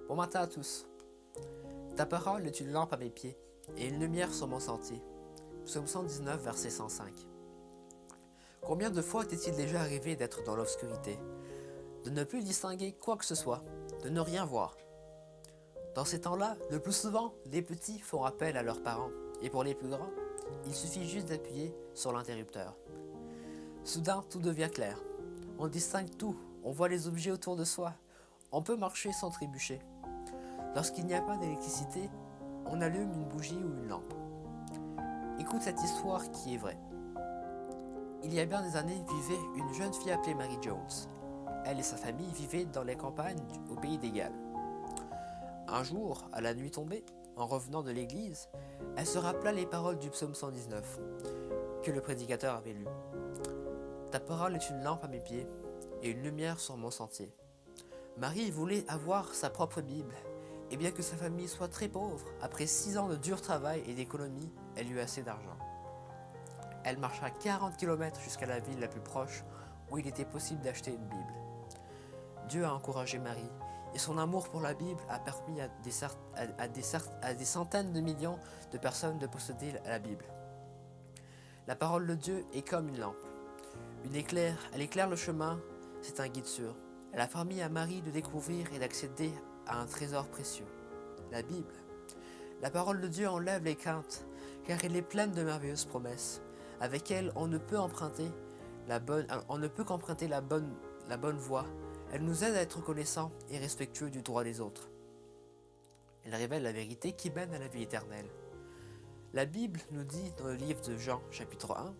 Bon matin à tous. Ta parole est une lampe à mes pieds et une lumière sur mon sentier. Psaume 119, verset 105. Combien de fois t'est-il déjà arrivé d'être dans l'obscurité, de ne plus distinguer quoi que ce soit, de ne rien voir? Dans ces temps-là, le plus souvent, les petits font appel à leurs parents, et pour les plus grands, il suffit juste d'appuyer sur l'interrupteur. Soudain, tout devient clair. On distingue tout, on voit les objets autour de soi, on peut marcher sans trébucher. Lorsqu'il n'y a pas d'électricité, on allume une bougie ou une lampe. Écoute cette histoire qui est vraie. Il y a bien des années vivait une jeune fille appelée Mary Jones. Elle et sa famille vivaient dans les campagnes au pays des Galles. Un jour, à la nuit tombée, en revenant de l'église, elle se rappela les paroles du psaume 119 que le prédicateur avait lu. Ta parole est une lampe à mes pieds et une lumière sur mon sentier. Marie voulait avoir sa propre Bible, et bien que sa famille soit très pauvre, après 6 ans de dur travail et d'économie, elle eut assez d'argent. Elle marcha 40 km jusqu'à la ville la plus proche où il était possible d'acheter une Bible. Dieu a encouragé Marie, et son amour pour la Bible a permis à des centaines de millions de personnes de posséder la Bible. La parole de Dieu est comme une lampe. Elle éclaire le chemin, c'est un guide sûr. Elle a permis à Marie de découvrir et d'accéder à un trésor précieux, la Bible. La parole de Dieu enlève les craintes, car elle est pleine de merveilleuses promesses. Avec elle, on ne peut qu'emprunter la bonne voie. Elle nous aide à être reconnaissants et respectueux du droit des autres. Elle révèle la vérité qui mène à la vie éternelle. La Bible nous dit dans le livre de Jean, chapitre 1,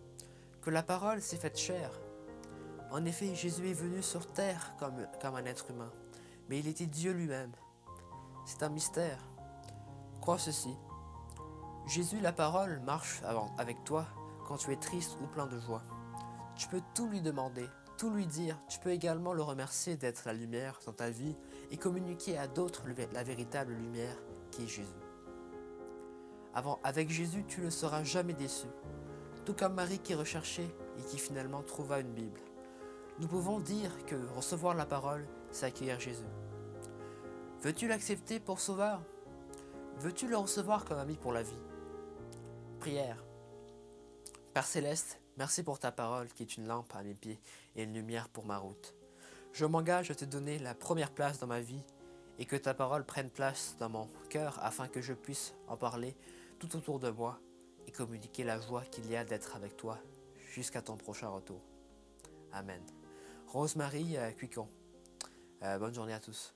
que la parole s'est faite chair. En effet, Jésus est venu sur terre comme un être humain, mais il était Dieu lui-même. C'est un mystère. Crois ceci. Jésus, la parole, marche avec toi quand tu es triste ou plein de joie. Tu peux tout lui demander, tout lui dire. Tu peux également le remercier d'être la lumière dans ta vie et communiquer à d'autres la véritable lumière qui est Jésus. Avec Jésus, tu ne seras jamais déçu. Tout comme Marie qui recherchait et qui finalement trouva une Bible. Nous pouvons dire que recevoir la parole, c'est accueillir Jésus. Veux-tu l'accepter pour sauveur? Veux-tu le recevoir comme ami pour la vie? Prière. Père Céleste, merci pour ta parole qui est une lampe à mes pieds et une lumière pour ma route. Je m'engage à te donner la première place dans ma vie et que ta parole prenne place dans mon cœur afin que je puisse en parler tout autour de moi et communiquer la joie qu'il y a d'être avec toi jusqu'à ton prochain retour. Amen. Rosemary Cuicon. Bonne journée à tous.